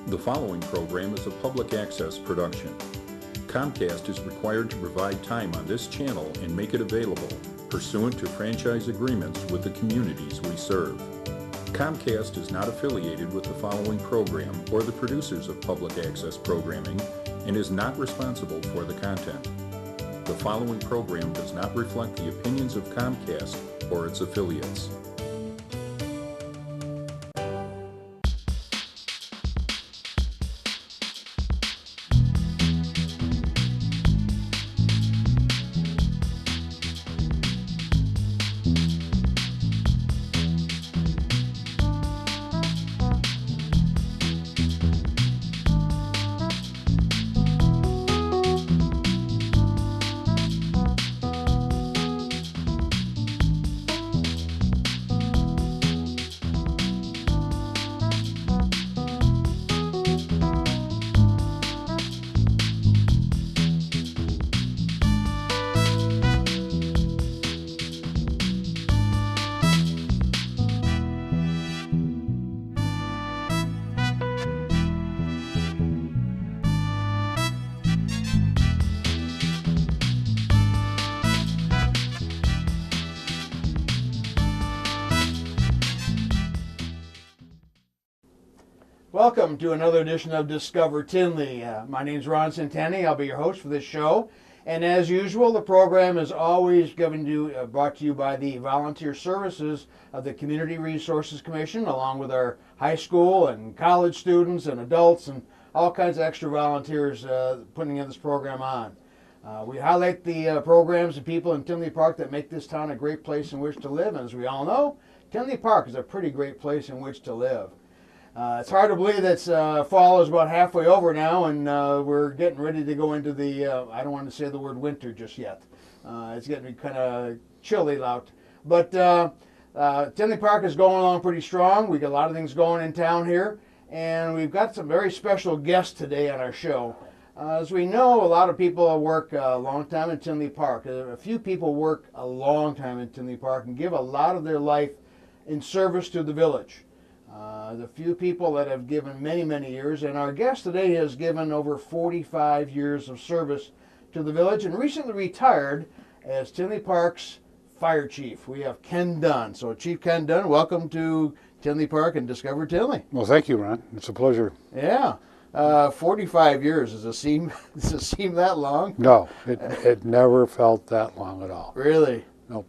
The following program is a public access production. Comcast is required to provide time on this channel and make it available pursuant to franchise agreements with the communities we serve. Comcast is not affiliated with the following program or the producers of public access programming and is not responsible for the content. The following program does not reflect the opinions of Comcast or its affiliates. Welcome to another edition of Discover Tinley. My name is Ron Centanni. I'll be your host for this show. And as usual, the program is always brought to you by the volunteer services of the Community Resources Commission, along with our high school and college students and adults and all kinds of extra volunteers putting this program on. We highlight the programs and people in Tinley Park that make this town a great place in which to live. And as we all know, Tinley Park is a pretty great place in which to live. It's hard to believe that fall is about halfway over now, and we're getting ready to go into the, I don't want to say the word winter just yet. It's getting kind of chilly out. But Tinley Park is going along pretty strong. We got a lot of things going in town here, and we've got some very special guests today on our show. As we know, a lot of people work a long time in Tinley Park. A few people work a long time in Tinley Park and give a lot of their life in service to the village. The few people that have given many, many years, and our guest today has given over 45 years of service to the village and recently retired as Tinley Park's fire chief. We have Ken Dunn. So Chief Ken Dunn, welcome to Tinley Park and Discover Tinley. Well, thank you, Ron. It's a pleasure. Yeah. 45 years. Does it seem that long? No, it never felt that long at all. Really? No,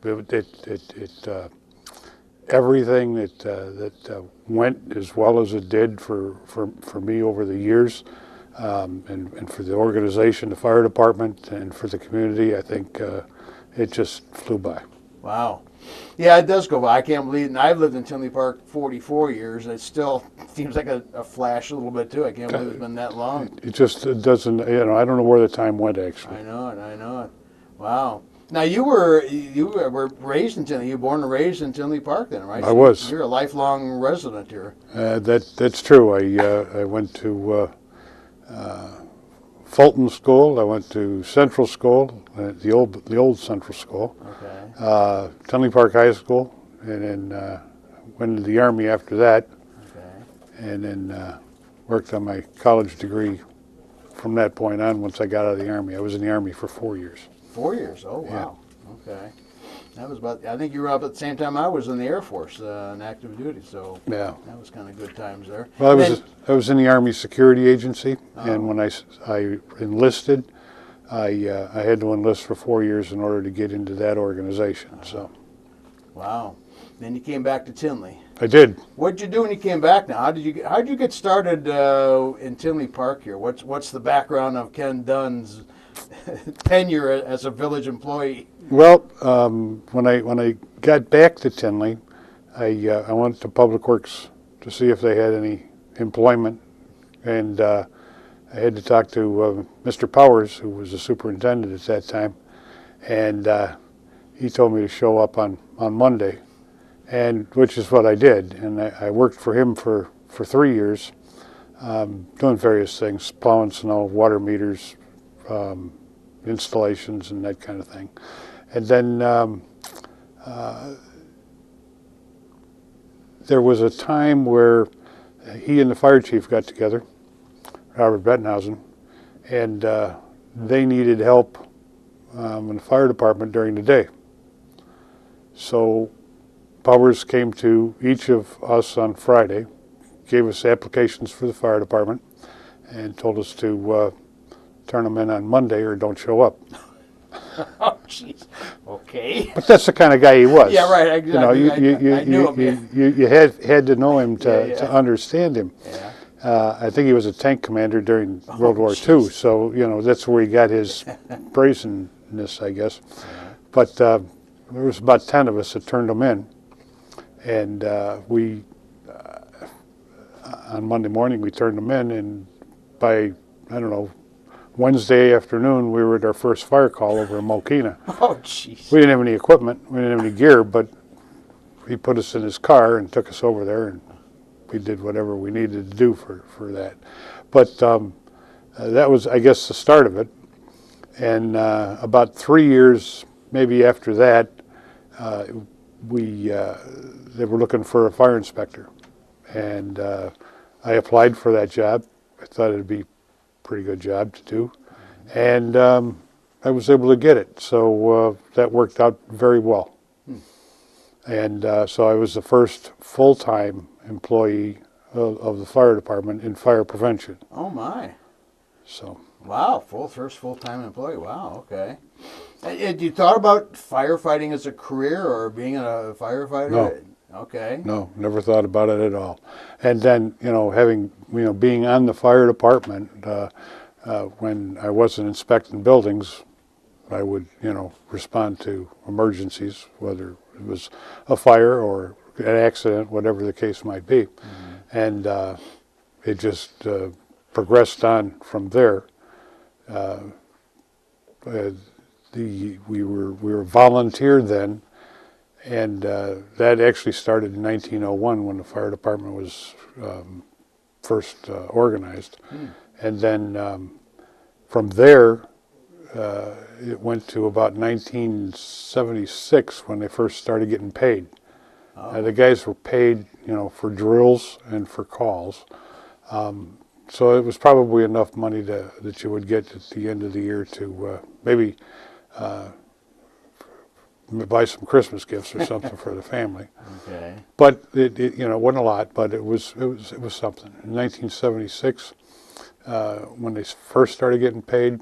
everything that went as well as it did for me over the years, and for the organization, the fire department, and for the community, I think it just flew by. Wow. Yeah, it does go by. I can't believe it. And I've lived in Tinley Park 44 years. It still seems like a flash a little bit, too. I can't believe it's been that long. It doesn't, I don't know where the time went, actually. I know it. Wow. Now, you were raised in Tinley. You were born and raised in Tinley Park then, right? I was. You're a lifelong resident here. That's true. I went to Fulton School. I went to Central School, the old Central School. Okay. Tinley Park High School, and then went into the Army after that. Okay. And then worked on my college degree from that point on. Once I got out of the Army, I was in the Army for 4 years. 4 years. Oh, wow. Yeah. Okay. That was I think you were up at the same time I was in the Air Force on active duty, so yeah, that was kind of good times there. Well, I was in the Army Security Agency, and when I enlisted, I had to enlist for 4 years in order to get into that organization. So. Wow. Then you came back to Tinley. I did. What did you do when you came back now? How did you get started in Tinley Park here? What's the background of Ken Dunn's tenure as a village employee? Well, when I got back to Tinley, I went to Public Works to see if they had any employment, and I had to talk to Mr. Powers, who was the superintendent at that time, and he told me to show up on Monday, and which is what I did, and I worked for him for 3 years, doing various things, plowing snow, water meters, installations, and that kind of thing. And then there was a time where he and the fire chief got together Robert Bettenhausen, and they needed help in the fire department during the day. So Powers came to each of us on Friday, gave us applications for the fire department, and told us to turn them in on Monday or don't show up. Oh, jeez. Okay. But that's the kind of guy he was. Yeah, right. Exactly. I knew him. You had to know him Yeah, yeah. to understand him. Yeah. I think he was a tank commander during Oh, World War jeez. II, so that's where he got his brazenness, I guess. But there was about 10 of us that turned him in, and we on Monday morning we turned him in, and by I don't know Wednesday afternoon we were at our first fire call over in Mokina. Oh, jeez. We didn't have any equipment, we didn't have any gear, but he put us in his car and took us over there, and we did whatever we needed to do for that. But that was, I guess, the start of it. And about 3 years, maybe after that, they were looking for a fire inspector. And I applied for that job. I thought it'd be a pretty good job to do. And I was able to get it. So that worked out very well. And so I was the first full-time employee of the fire department in fire prevention. Oh, my. So Wow. First full-time employee. Wow. Okay. Had you thought about firefighting as a career or being a firefighter? No. Okay. no, never thought about it at all. And then being on the fire department when I wasn't inspecting buildings, I would respond to emergencies, whether it was a fire or an accident, whatever the case might be. And it just progressed on from there. We were volunteer then, and that actually started in 1901 when the fire department was first organized. And then from there it went to about 1976 when they first started getting paid. The guys were paid, for drills and for calls. So it was probably enough money that you would get at the end of the year to maybe buy some Christmas gifts or something for the family. Okay. But it wasn't a lot, but it was something. In 1976, when they first started getting paid,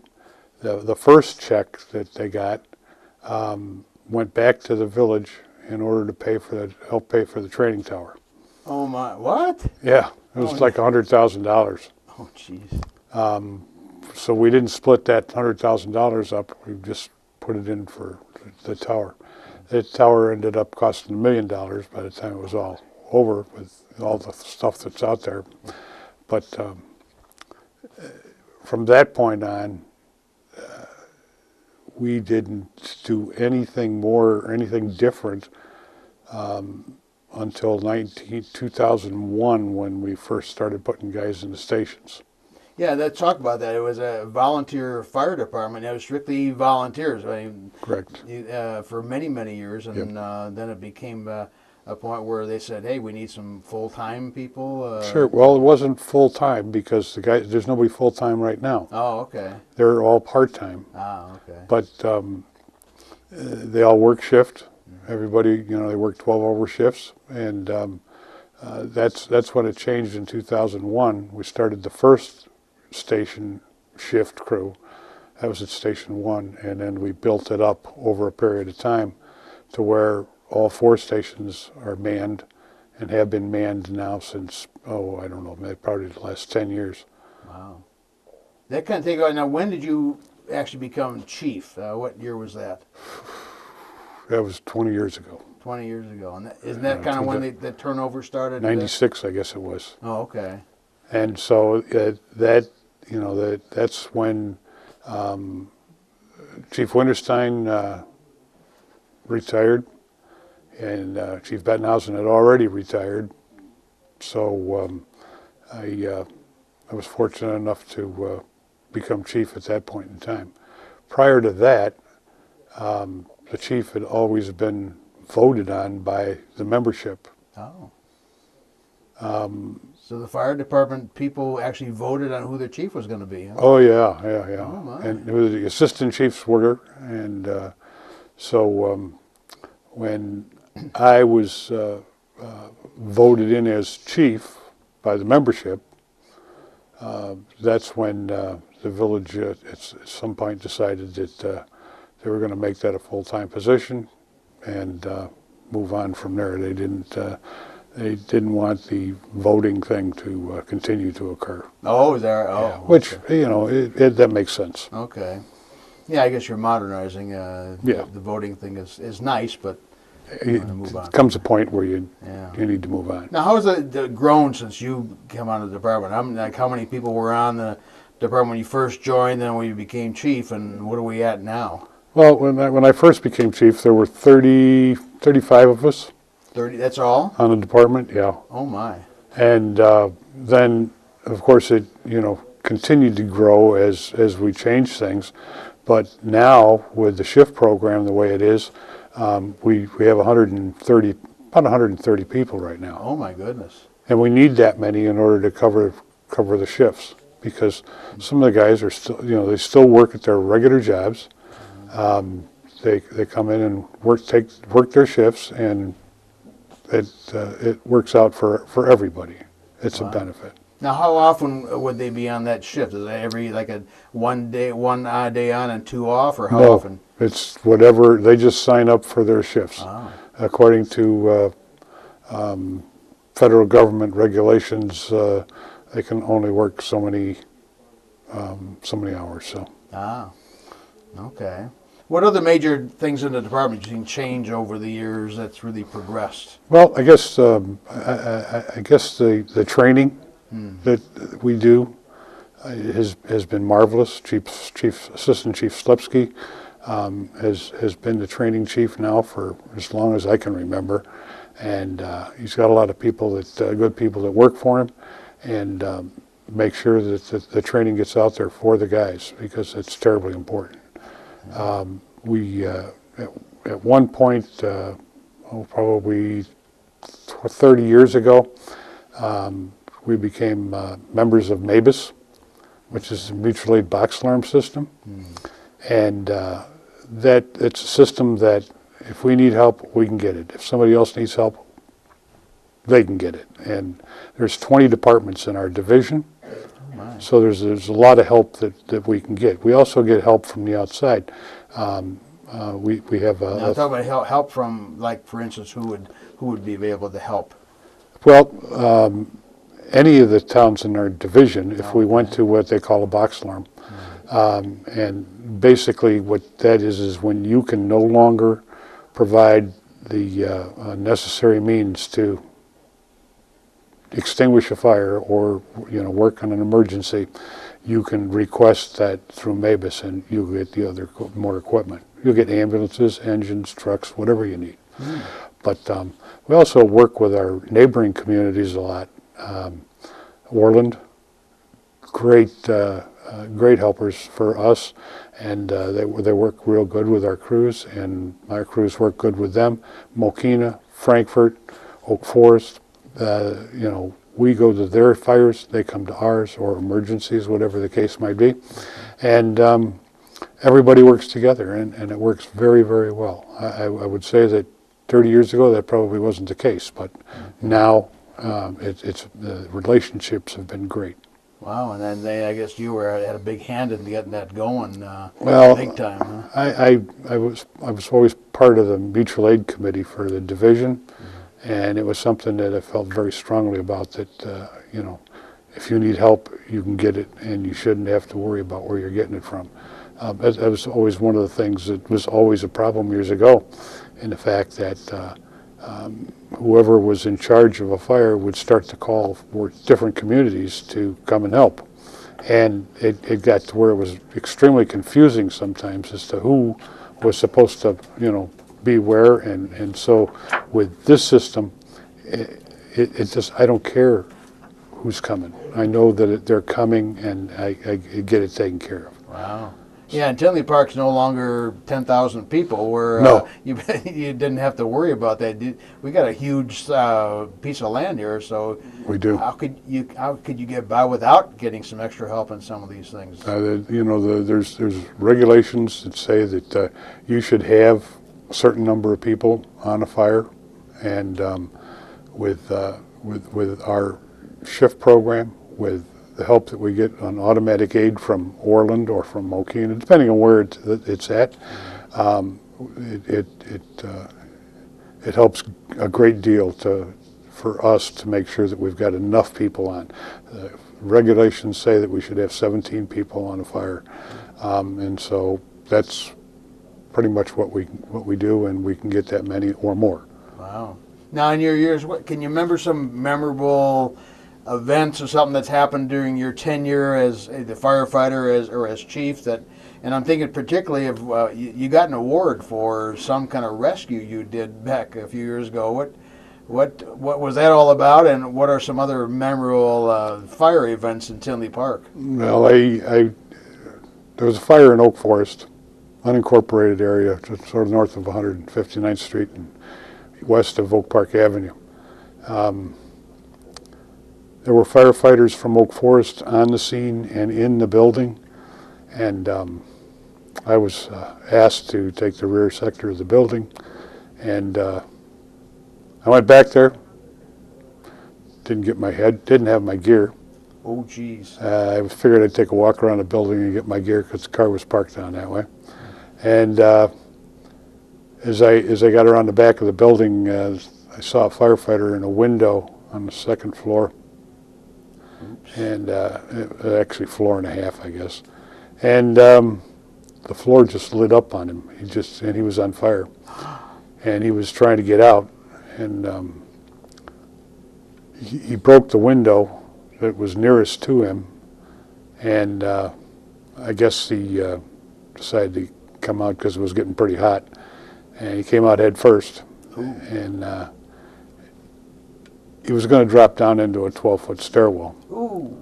the first check that they got went back to the village in order to help pay for the training tower. Oh, my. What? Yeah, it was like $100,000. Oh, jeez. So we didn't split that $100,000 up. We just put it in for the tower. The tower ended up costing $1 million by the time it was all over with all the stuff that's out there. But from that point on, we didn't do anything more or anything different until 2001 when we first started putting guys in the stations. Yeah, let's talk about that. It was a volunteer fire department. It was strictly volunteers. I mean, Correct. For many, many years, and then it became a point where they said, "Hey, we need some full-time people." Sure. Well, it wasn't full-time because there's nobody full-time right now. Oh, okay. They're all part-time. Ah, okay. But they all work shift. Everybody, they work 12-hour shifts, and that's when it changed in 2001. We started the first station shift crew. That was at Station 1, and then we built it up over a period of time to where all 4 stations are manned and have been manned now since, I don't know, maybe probably the last 10 years. Wow. That kind of thing. Now, when did you actually become chief? What year was that? That was 20 years ago. 20 years ago. And isn't that kind of when the turnover started? 96, I guess it was. Oh, okay. And so that's when Chief Winterstein retired, and Chief Bettenhausen had already retired. So I was fortunate enough to become chief at that point in time. Prior to that, the chief had always been voted on by the membership. Oh. So the fire department people actually voted on who their chief was going to be. Huh? Oh yeah, yeah, yeah. Oh, my. And it was the assistant chief's order, and so when I was voted in as chief by the membership, that's when the village at some point decided that they were going to make that a full-time position and move on from there. They didn't want the voting thing to continue to occur. Oh, is there? Oh, Yeah, which, you know, that makes sense. okay. Yeah, I guess you're modernizing. Yeah. The voting thing is nice, but you want to move on. It comes a point where you Yeah. need to move on. Now, how has it grown since you came on the department? How many people were on the department when you first joined, then when you became chief, and what are we at now? Well, when I first became chief, there were 35 of us 30, that's all? on the department, yeah. Oh, my. And then, of course, it, you know, continued to grow as we changed things. But now, with the shift program the way it is, we have 130, about 130 people right now. Oh, my goodness. And we need that many in order to cover the shifts, because some of the guys are still, you know, they still work at their regular jobs. They come in and work their shifts, and it works out for everybody. It's a benefit. Now, how often would they be on that shift? Is it every, like a one day on and 2 off, or how No, often? it's whatever. They just sign up for their shifts. Oh. According to federal government regulations, they can only work so many hours. So. Ah, okay. What other major things in the department you think change over the years that's really progressed? Well, I guess the training that we do has been marvelous. Assistant Chief Slepsky has been the training chief now for as long as I can remember, and he's got a lot of people good people that work for him, and make sure that the training gets out there for the guys, because it's terribly important. We at one point, probably 30 years ago, we became members of MABUS, which is a mutual aid box alarm system, and it's a system that if we need help, we can get it. If somebody else needs help, they can get it. And there's 20 departments in our division. So there's a lot of help that we can get. We also get help from the outside. We have Now, talk about help from, like, for instance, who would be able to help? Well, any of the towns in our division, if we went to what they call a box alarm, and basically what that is when you can no longer provide the necessary means to extinguish a fire or, you know, work on an emergency, you can request that through MABUS, and you get the other more equipment. You'll get ambulances, engines, trucks, whatever you need. But we also work with our neighboring communities a lot. Orland, great helpers for us, and they work real good with our crews, and our crews work good with them. Mokina, Frankfurt, Oak Forest. You know, we go to their fires, they come to ours, or emergencies, whatever the case might be. And everybody works together, and it works very, very well. I would say that 30 years ago that probably wasn't the case, but now the relationships have been great. Wow, and then I guess you had a big hand in getting that going, big time, huh? I was always part of the mutual aid committee for the division. And it was something that I felt very strongly about, that, you know, if you need help, you can get it, and you shouldn't have to worry about where you're getting it from. That was always one of the things that was always a problem years ago, in the fact that whoever was in charge of a fire would start to call for different communities to come and help. And it got to where it was extremely confusing sometimes as to who was supposed to, you know, be where, and so with this system, it just, I don't care who's coming. I know that they're coming, and I get it taken care of. Wow. Yeah, and Tinley Park's no longer 10,000 people, where No. you you didn't have to worry about that. We got a huge piece of land here, so We do. how could you get by without getting some extra help in some of these things? There's regulations that say that you should have a certain number of people on a fire, and with our shift program, with the help that we get on automatic aid from Orland or from Mokina, depending on where it's at, it helps a great deal for us to make sure that we've got enough people on. Regulations say that we should have 17 people on a fire, and so that's pretty much what we do, and we can get that many or more. Wow. Now, in your years, can you remember some memorable events or something that's happened during your tenure as the firefighter or as chief? And I'm thinking particularly of you got an award for some kind of rescue you did back a few years ago. What was that all about, and what are some other memorable fire events in Tinley Park? Well, there was a fire in Oak Forest, unincorporated area, just sort of north of 159th Street and west of Oak Park Avenue. There were firefighters from Oak Forest on the scene and in the building, and I was asked to take the rear sector of the building, and I went back there, didn't have my gear. Oh, geez. I figured I'd take a walk around the building and get my gear because the car was parked down that way. And as I got around the back of the building, I saw a firefighter in a window on the second floor. Oops. And actually floor and a half, I guess. And the floor just lit up on him. He was on fire, and he was trying to get out, and he broke the window that was nearest to him, and I guess he decided to come out because it was getting pretty hot, and he came out head first. Ooh. And he was going to drop down into a 12-foot stairwell. Ooh.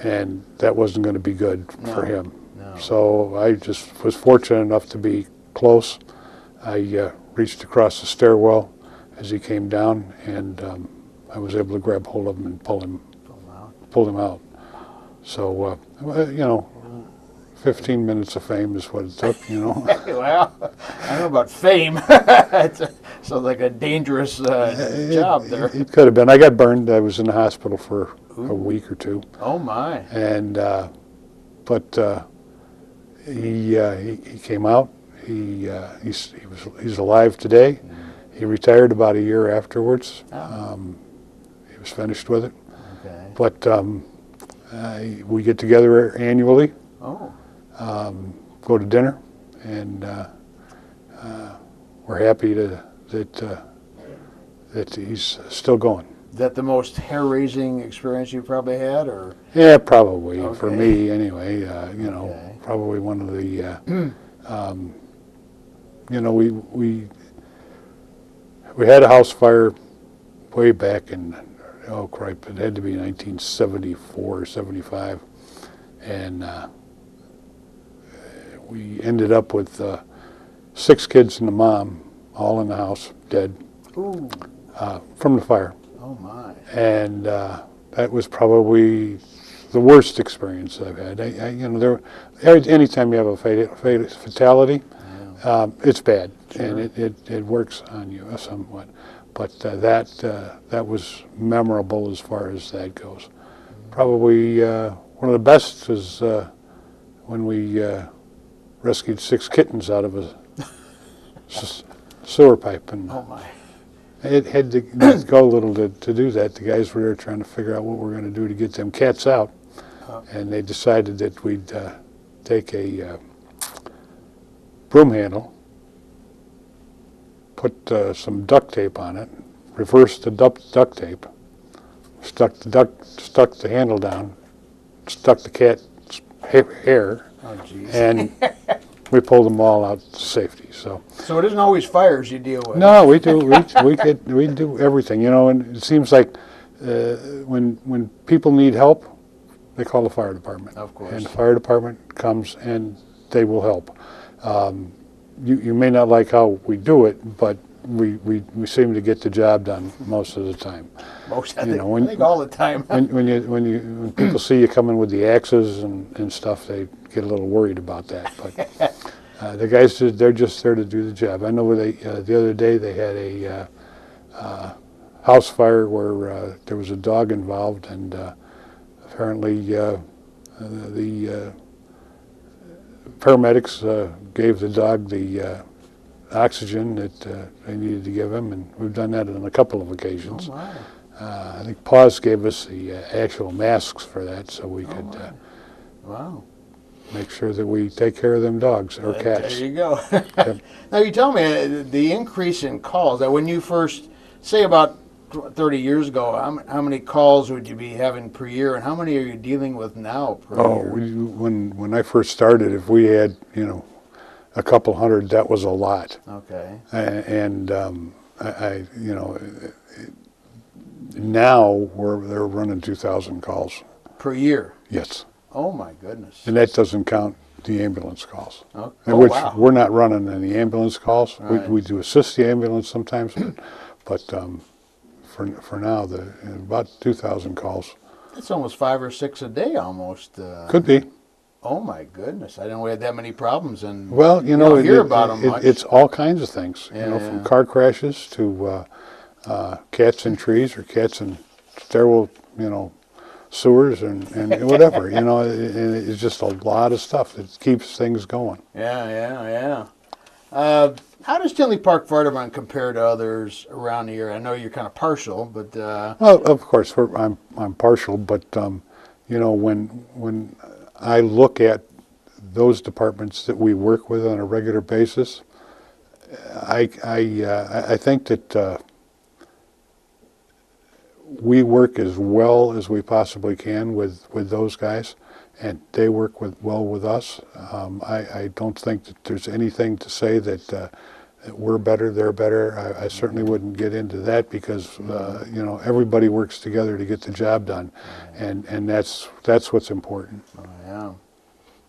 And that wasn't going to be good for him. No. So I just was fortunate enough to be close. I reached across the stairwell as he came down, and I was able to grab hold of him and pull him out. So, 15 minutes of fame is what it took, Well, I don't know about fame. Sounds like a dangerous job there. It could have been. I got burned. I was in the hospital for a week or two. Oh, my. And, but he came out. He's alive today. He retired about a year afterwards. Oh. He was finished with it. Okay. But we get together annually. Oh. Go to dinner, and we're happy that he's still going. Is that the most hair-raising experience you probably had, or? Yeah, probably. Okay. For me, anyway. Okay. Probably one of the. We had a house fire way back in, oh cripe, it had to be 1974 or 75, and we ended up with 6 kids and a mom, all in the house, dead. Ooh. From the fire. Oh my! And that was probably the worst experience I've had. Anytime you have a fatality, yeah. It's bad, sure. And it works on you somewhat. But that was memorable as far as that goes. Probably one of the best was when we rescued 6 kittens out of a sewer pipe, and oh my. It had to go a little to do that. The guys were there trying to figure out what we're going to do to get them cats out, and they decided that we'd take a broom handle, put some duct tape on it, reverse the duct tape, stuck the handle down, stuck the cat's hair, and we pulled them all out to safety. So it isn't always fires you deal with. No, we do. We do everything, and it seems like when people need help, they call the fire department. Of course. And the fire department comes and they will help. You may not like how we do it, but we seem to get the job done most of the time. I think all the time. When people see you coming with the axes and stuff, they get a little worried about that. But the guys, they're just there to do the job. I know the other day they had a house fire where there was a dog involved, and apparently the paramedics gave the dog the oxygen that they needed to give him, and we've done that on a couple of occasions. Oh, wow. I think Paws gave us the actual masks for that, so we could Wow. make sure that we take care of them dogs or cats. There you go. Yep. Now you tell me the increase in calls. That when you first, say about 30 years ago, how many calls would you be having per year, and how many are you dealing with now per year? When I first started, if we had a couple hundred, that was a lot. Okay. And now they're running 2,000 calls Per year? Yes. Oh my goodness. And that doesn't count the ambulance calls. Oh, Which wow. we're not running any ambulance calls. Right. We do assist the ambulance sometimes, but for now, about 2,000 calls. That's almost 5 or 6 a day almost. Could be. Oh my goodness! I didn't know we had that many problems, and Well, you don't hear about them much. It's all kinds of things. Yeah, From car crashes to cats in trees or cats in sterile, sewers and whatever. It's just a lot of stuff that keeps things going. Yeah. How does Tinley Park Fire Department compare to others around the area? I know you're kind of partial, but Well, of course, I'm partial, but when I look at those departments that we work with on a regular basis, I think that we work as well as we possibly can with those guys, and they work well with us. I don't think that there's anything to say that we're better, they're better. I certainly wouldn't get into that because everybody works together to get the job done, and that's what's important. oh, yeah.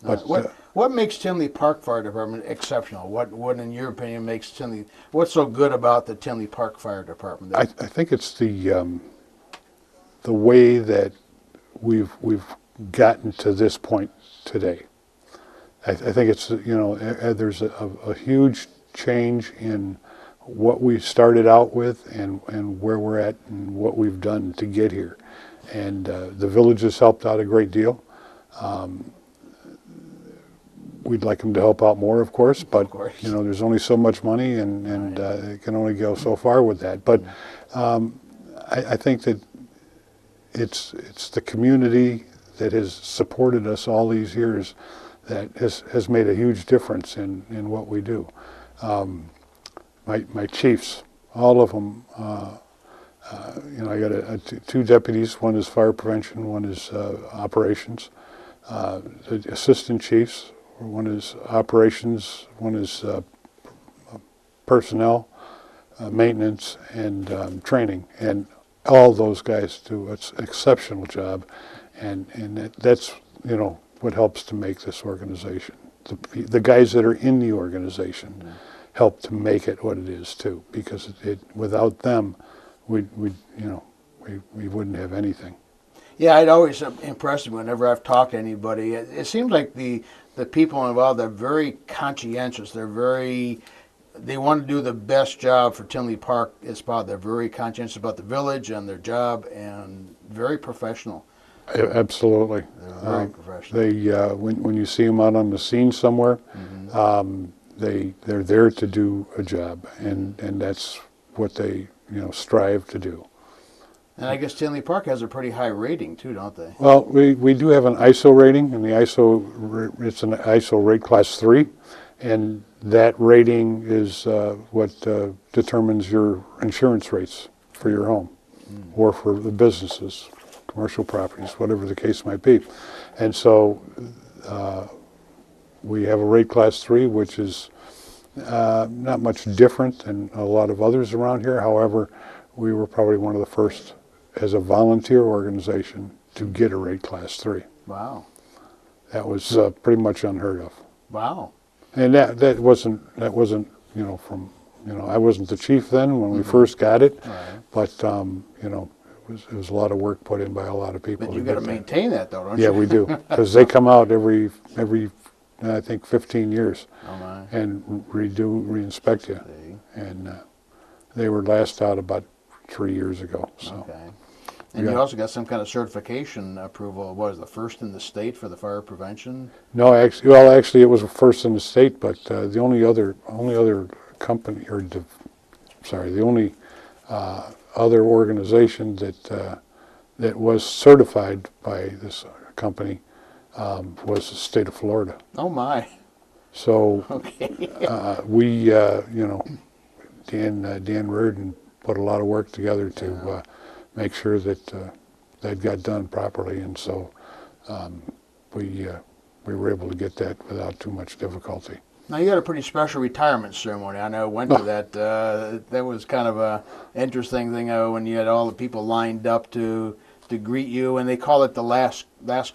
But What makes Tinley Park Fire Department exceptional? What in your opinion makes Tinley? What's so good about the Tinley Park Fire Department? I think it's the way that we've gotten to this point today. I think it's there's a huge change in what we started out with and where we're at and what we've done to get here, and the village has helped out a great deal. We'd like them to help out more, of course, but there's only so much money, and it can only go so far with that. But I think that it's the community that has supported us all these years that has made a huge difference in what we do. My chiefs, all of them, I got two deputies. One is fire prevention, one is operations. The assistant chiefs, one is operations, one is personnel, maintenance, and training. And all those guys do an exceptional job, and that's what helps to make this organization. The guys that are in the organization help to make it what it is too, because without them, we wouldn't have anything. Yeah, it always impressed me whenever I've talked to anybody. It seems like the people involved are very conscientious. They want to do the best job for Tinley Park. They're very conscientious about the village and their job, and very professional. Absolutely. They're very professional. They when you see them out on the scene somewhere, they're there to do a job, and that's what they strive to do. And I guess Tinley Park has a pretty high rating too, don't they? Well, we do have an ISO rating, and it's an ISO rate class 3, and that rating is what determines your insurance rates for your home or for the businesses, commercial properties, whatever the case might be. And so we have a rate class 3, which is not much different than a lot of others around here. However, we were probably one of the first as a volunteer organization to get a rate class 3. Wow. That was pretty much unheard of. Wow. And that wasn't from I wasn't the chief then when we first got it, Right. but it was a lot of work put in by a lot of people. But you got to maintain that, though, don't Yeah, you? we do, because they come out every I think 15 years Oh my. and re-inspect you, See. and they were last out about 3 years ago. So. Okay. And you also got some kind of certification approval. What is the first in the state for the fire prevention? No, actually, it was first in the state, but the only other company, the only other organization that was certified by this company was the state of Florida. Oh my. So Okay. we, Dan Reardon put a lot of work together to make sure that that got done properly, and so we were able to get that without too much difficulty. Now you had a pretty special retirement ceremony. I know I went to that. That was kind of a interesting thing when you had all the people lined up to greet you, and they call it the last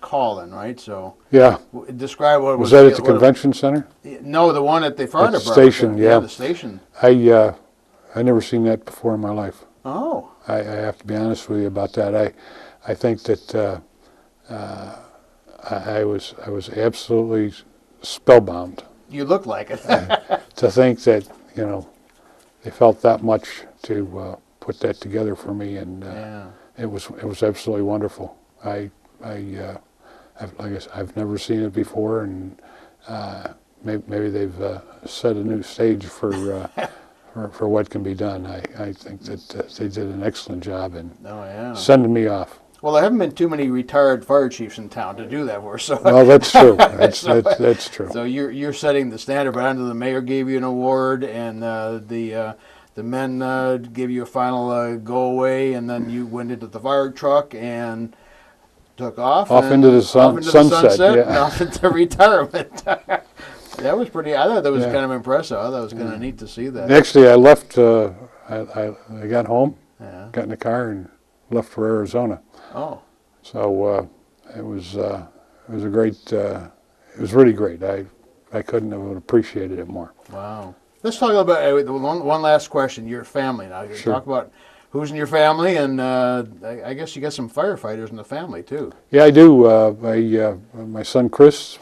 call-in, right? So Yeah. Describe what it was. Was that at the convention center? No, the one at the fire At the department. station, Yeah, yeah. the station. I never seen that before in my life. Oh. I have to be honest with you about that. I think that I was absolutely spellbound You look like it. to think that they felt that much to put that together for me, and Yeah. it was absolutely wonderful. Like I said, I've never seen it before, and maybe they've set a new stage for what can be done. I think that they did an excellent job in Oh yeah. sending me off. Well, there haven't been too many retired fire chiefs in town to do that for. So. Well, that's true. That's true. So you're setting the standard. But I know the mayor gave you an award, and the men gave you a final go away, and then you went into the fire truck and took off. Into the sunset. And Yeah. off into retirement. That was pretty. I thought that was kind of impressive. I thought it was kind of neat to see that. Actually, I left. I got home, Yeah. got in the car, and left for Arizona. Oh. So it was a great. It was really great. I couldn't have appreciated it more. Wow. Let's talk about one last question. Your family now. You Sure. talk about who's in your family, and I guess you got some firefighters in the family too. Yeah, I do. My son Chris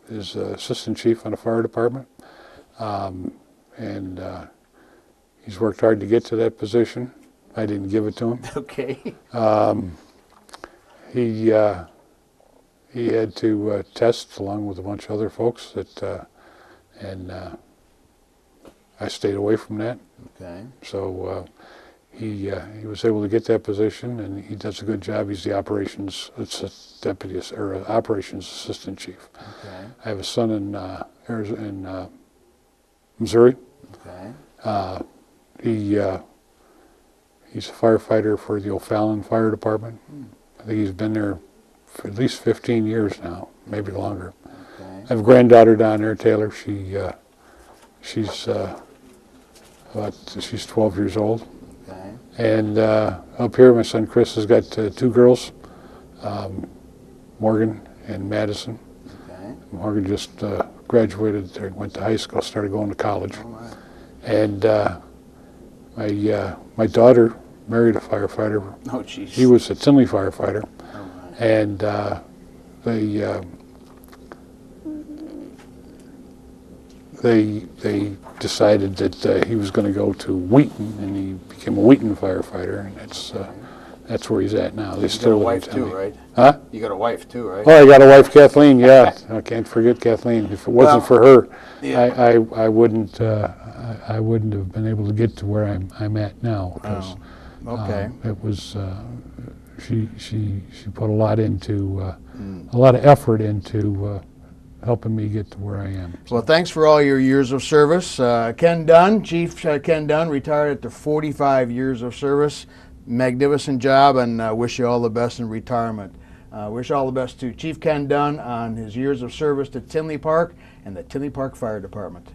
is assistant chief on the fire department, and he's worked hard to get to that position. I didn't give it to him. Okay. He had to test along with a bunch of other folks and I stayed away from that. Okay. So he was able to get that position, and he does a good job. He's the operations operations assistant chief. Okay. I have a son in Arizona, Missouri. Okay. He's a firefighter for the O'Fallon Fire Department. I think he's been there for at least 15 years now, maybe longer. Okay. I have a granddaughter down there, Taylor. She's 12 years old. Okay. And up here, my son Chris has got two girls, Morgan and Madison. Okay. Morgan just graduated, went to high school, started going to college. All right. And my daughter married a firefighter. Oh, jeez. He was a Tinley firefighter, All right. and they decided that he was going to go to Wheaton, and he became a Wheaton firefighter, and that's where he's at now. They You still got a live in wife too, Tinley. right? Huh? You got a wife too, right? Oh, I got a wife, Kathleen. Yeah, I can't forget Kathleen. If it wasn't for her, Yeah. I wouldn't have been able to get to where I'm at now. Because, Okay. it was she put a lot of effort into helping me get to where I am. Well, thanks for all your years of service. Ken Dunn, Chief Ken Dunn, retired after 45 years of service. Magnificent job, and wish you all the best in retirement. Wish all the best to Chief Ken Dunn on his years of service to Tinley Park and the Tinley Park Fire Department.